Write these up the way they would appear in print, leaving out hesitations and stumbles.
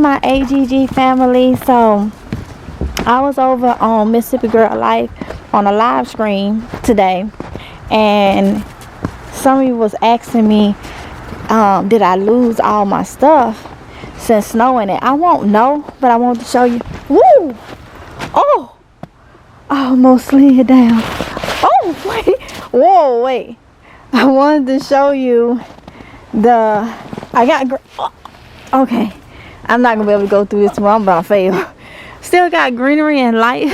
my AGG family. So I was over on Mississippi Girl Life on a live stream today, and somebody was asking me, did I lose all my stuff since snowing it? I won't know, but I want to show you. Woo! Oh! I almost slid down. Oh, wait. Whoa, wait. I wanted to show you okay. I'm not going to be able to go through this tomorrow. I'm about to fail. Still got greenery and light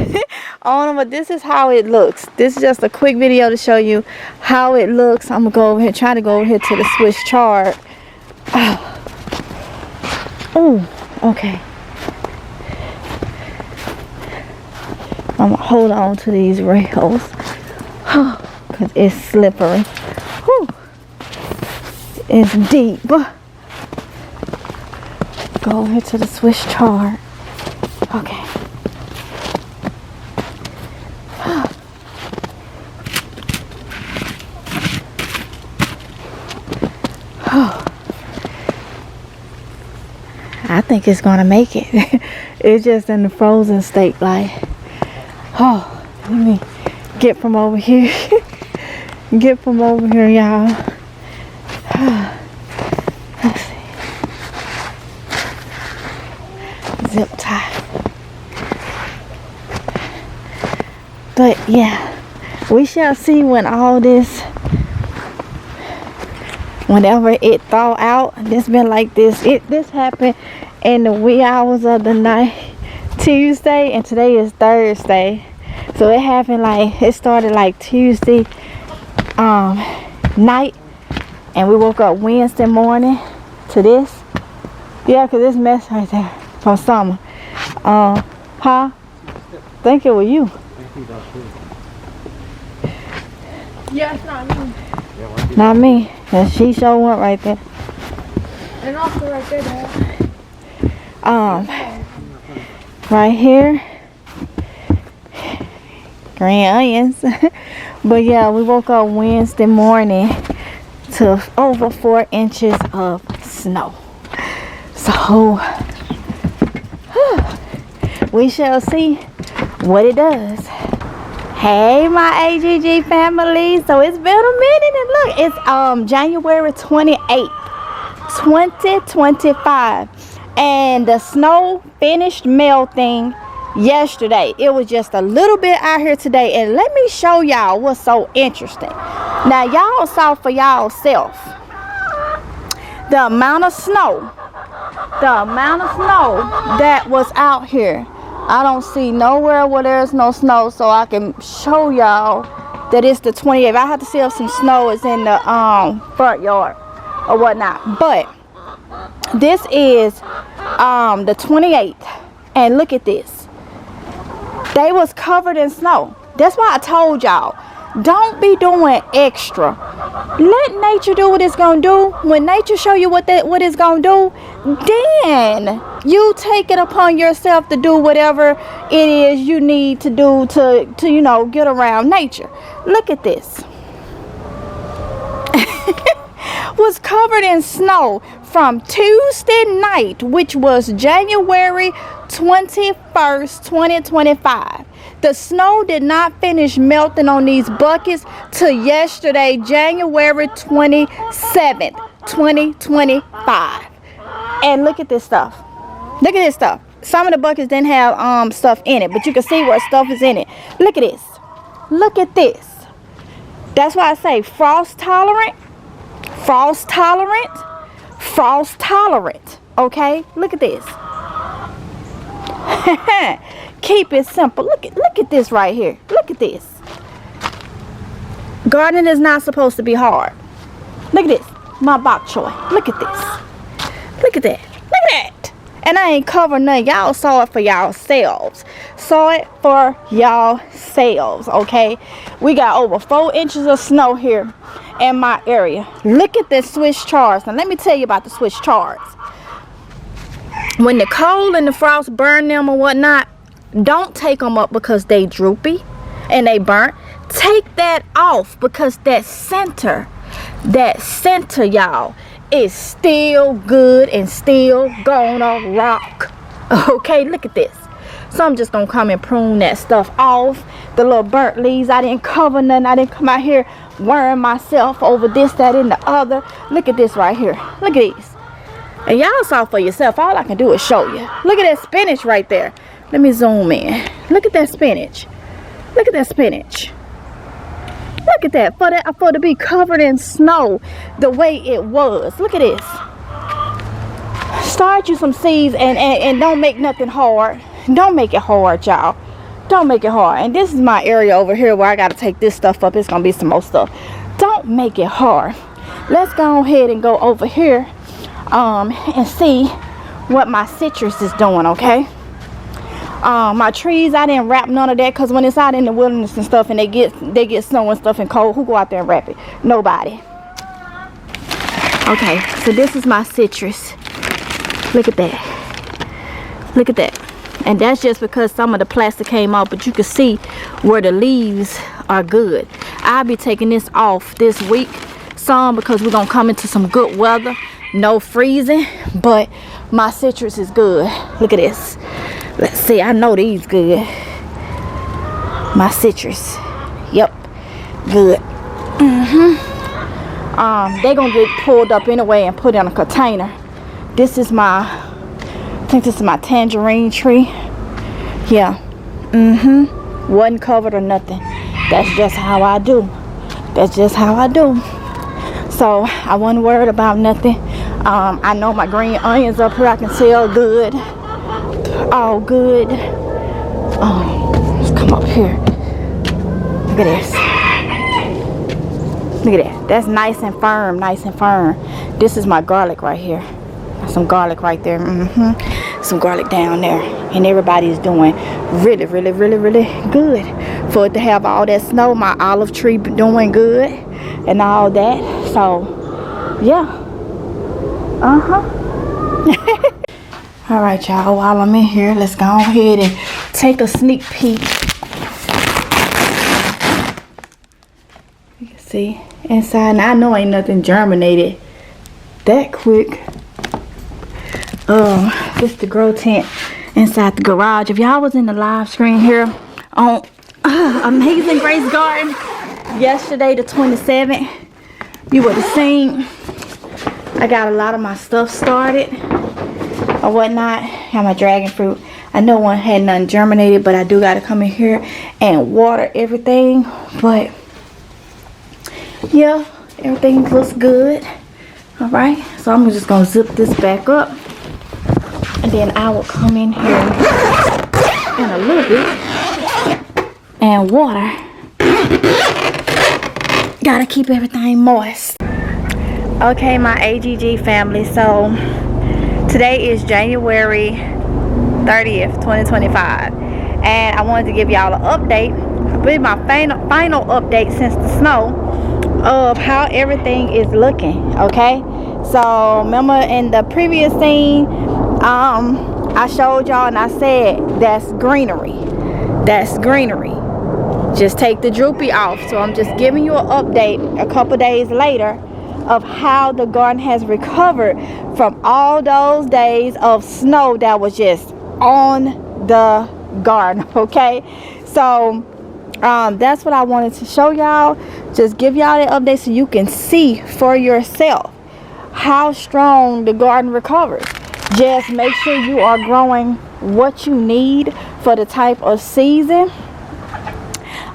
on them, but this is how it looks. This is just a quick video to show you how it looks. I'm going to go over here, try to go over here to the Swiss chart. Oh, okay. I'm gonna hold on to these rails because it's slippery. Whew. It's deep. Go over here to the Swiss chart. Okay. I think it's gonna make it. It's just in the frozen state, like. Oh, let me get from over here. Get from over here, y'all. Let's see. Zip tie. But yeah, we shall see when all this, whenever it thaw out. This been like this. This happened in the wee hours of the night, Tuesday, and today is Thursday. So it happened it started like Tuesday night, and we woke up Wednesday morning to this. Yeah, because this mess right there from summer. I think it was you. Yeah, it's not me. Not me. And she sure went right there. And also right there, Dad. Right here, green onions. But yeah, we woke up Wednesday morning to over 4 inches of snow. So we shall see what it does. Hey, my AGG family. So it's been a minute, and look, it's January 28th, 2025. And the snow finished melting yesterday. It was just a little bit out here today. And let me show y'all what's so interesting. Now, y'all saw for y'all self the amount of snow that was out here. I don't see nowhere where there's no snow, so I can show y'all that it's the 28th. I have to see if some snow is in the front yard or whatnot. But this is the 28th, and look at this. They was covered in snow. That's why I told y'all, don't be doing extra. Let nature do what it's gonna do. When nature show you what it's gonna do, then you take it upon yourself to do whatever it is you need to do to get around nature. Look at this. Was covered in snow from Tuesday night, which was January 21st, 2025. The snow did not finish melting on these buckets till yesterday, January 27th, 2025. And look at this stuff. Look at this stuff. Some of the buckets didn't have stuff in it, but you can see where stuff is in it. Look at this. Look at this. That's why I say frost tolerant. Frost tolerant. Frost tolerant. Okay? Look at this. Keep it simple. Look at this right here. Look at this. Gardening is not supposed to be hard. Look at this. My bok choy. Look at this. Look at that. Look at that. And I ain't covered none. Y'all saw it for y'allselves. Saw it for y'allselves. Okay? We got over 4 inches of snow here in my area. Look at the Swiss charts. Now let me tell you about the Swiss charts. When the cold and the frost burn them or whatnot, don't take them up because they droopy and they burnt. Take that off because that center, y'all, is still good and still gonna rock. Okay, look at this. So I'm just gonna come and prune that stuff off. The little burnt leaves, I didn't cover nothing. I didn't come out here worrying myself over this, that, and the other. Look at this right here. Look at these. And y'all saw for yourself. All I can do is show you. Look at that spinach right there. Let me zoom in. Look at that spinach. Look at that spinach. Look at that. For it to be covered in snow the way it was. Look at this. Start you some seeds and don't make nothing hard. Don't make it hard, y'all. Don't make it hard. And this is my area over here where I got to take this stuff up. It's going to be some more stuff. Don't make it hard. Let's go ahead and go over here and see what my citrus is doing, okay? My trees, I didn't wrap none of that because when it's out in the wilderness and stuff and they get snow and stuff and cold, who go out there and wrap it? Nobody. Okay, so this is my citrus. Look at that. Look at that. And that's just because some of the plastic came off, but you can see where the leaves are good. I'll be taking this off this week some because we're gonna come into some good weather. No freezing, but my citrus is good. Look at this. Let's see, I know these good. My citrus. Yep. Good. They're gonna get pulled up anyway and put in a container. This is my, I think this is my tangerine tree. Yeah. Wasn't covered or nothing. That's just how I do. That's just how I do. So I wasn't worried about nothing. I know my green onions up here I can sell good. All good. Let's come up here. Look at this. Look at that. That's nice and firm. Nice and firm. This is my garlic right here. Some garlic right there. Some garlic down there. And everybody's doing really, really, really, really good. For it to have all that snow, my olive tree doing good and all that. So yeah. All right, y'all, while I'm in here, let's go ahead and take a sneak peek. You can see inside. Now I know ain't nothing germinated that quick. This the grow tent inside the garage. If y'all was in the live screen here on Amazing Grace Garden yesterday, the 27th, you would have seen I got a lot of my stuff started or whatnot. Have my dragon fruit. I know one had nothing germinated, but I do got to come in here and water everything. But yeah, everything looks good. All right, so I'm just gonna zip this back up, and then I will come in here in a little bit and water. Gotta keep everything moist. Okay, my AGG family, so today is January 30th, 2025, and I wanted to give y'all an update. I believe my final update since the snow of how everything is looking. Okay, so remember in the previous scene, I showed y'all and I said that's greenery. That's greenery. Just take the droopy off. So I'm just giving you an update a couple days later of how the garden has recovered from all those days of snow that was just on the garden. Okay, so that's what I wanted to show y'all. Just give y'all the update so you can see for yourself how strong the garden recovers. Just make sure you are growing what you need for the type of season.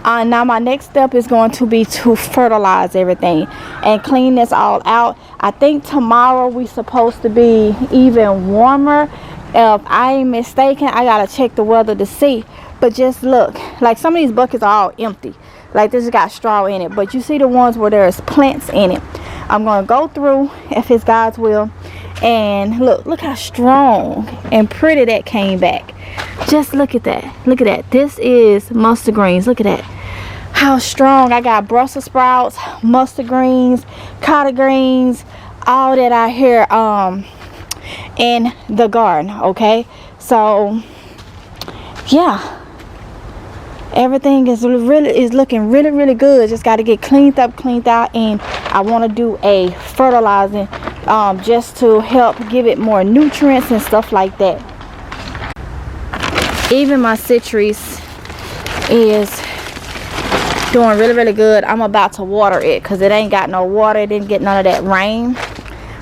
Now my next step is going to be to fertilize everything and clean this all out. I think tomorrow we supposed to be even warmer. If I ain't mistaken, I gotta check the weather to see. But just look, like some of these buckets are all empty. Like this has got straw in it, but you see the ones where there's plants in it. I'm gonna go through, if it's God's will, and look how strong and pretty that came back. Just look at that. Look at that. This is mustard greens. Look at that. How strong. I got Brussels sprouts, mustard greens, collard greens, all that out here in the garden. Okay, so yeah, everything is looking really good. Just got to get cleaned up, cleaned out, and I want to do a fertilizing just to help give it more nutrients and stuff like that. Even my citrus is doing really good. I'm about to water it because it ain't got no water. It didn't get none of that rain.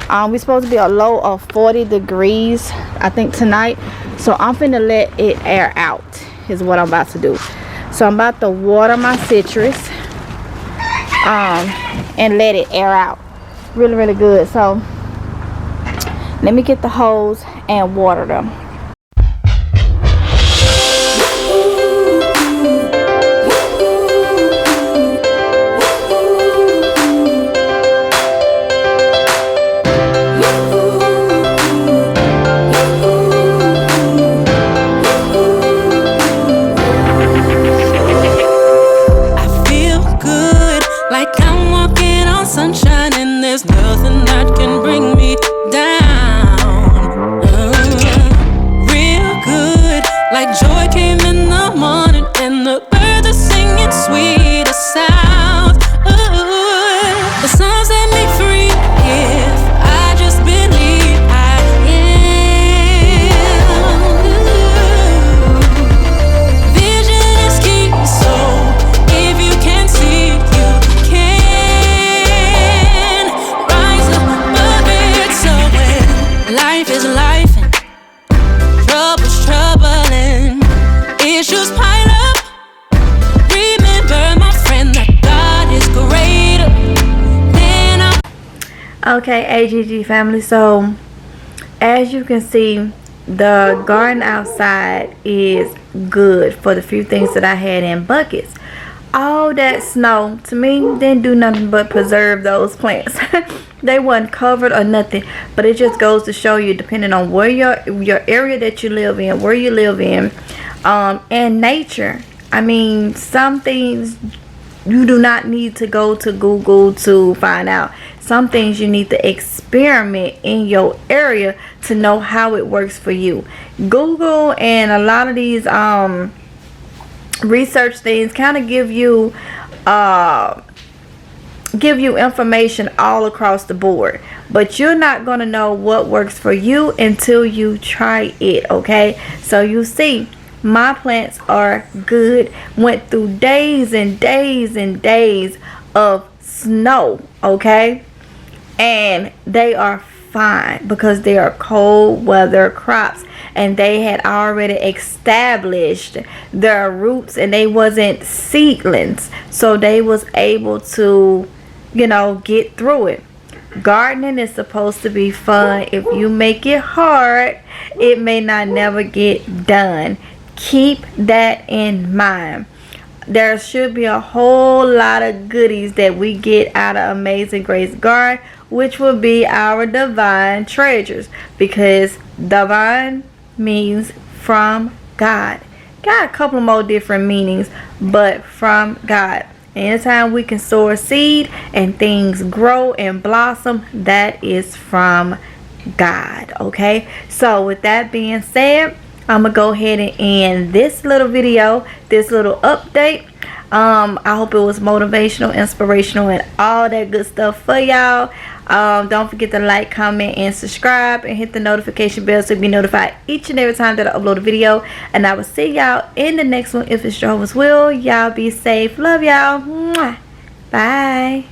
We're supposed to be a low of 40 degrees I think tonight, so I'm finna let it air out is what I'm about to do. So I'm about to water my citrus and let it air out really good. So let me get the hose and water them. Sunshine and there's nothing that can bring me down. Real good, like joy came in the morning and the birds are singing sweeter sounds. The sun set me free if I just believe I am. Vision is key, so if you can see, you can. Life is life and trouble's troubling. Issues pile up. Remember, my friend, that God is greater than I. Okay, AGG family, so as you can see, the garden outside is good for the few things that I had in buckets. All that snow to me didn't do nothing but preserve those plants. They wasn't covered or nothing, but it just goes to show you, depending on where your area that you live in, where you live in, and nature. I mean, some things you do not need to go to Google to find out. Some things you need to experiment in your area to know how it works for you. Google and a lot of these research things kind of give you information all across the board, but you're not going to know what works for you until you try it. Okay, so you see, my plants are good. Went through days and days and days of snow, okay, and they are fine because they are cold weather crops, and they had already established their roots, and they wasn't seedlings, so they was able to, you know, get through it. Gardening is supposed to be fun. If you make it hard, it may not never get done. Keep that in mind. There should be a whole lot of goodies that we get out of Amazing Grace Garden, which will be our divine treasures, because divine means from God. Got a couple more different meanings, but from God. Anytime we can sow a seed and things grow and blossom, that is from God. Okay, so with that being said, I'm gonna go ahead and end this little video, this little update. I hope it was motivational, inspirational, and all that good stuff for y'all. Don't forget to like, comment, and subscribe, and hit the notification bell so you be notified each and every time that I upload a video. And I will see y'all in the next one if it's Jehovah's will. Y'all be safe. Love y'all. Bye.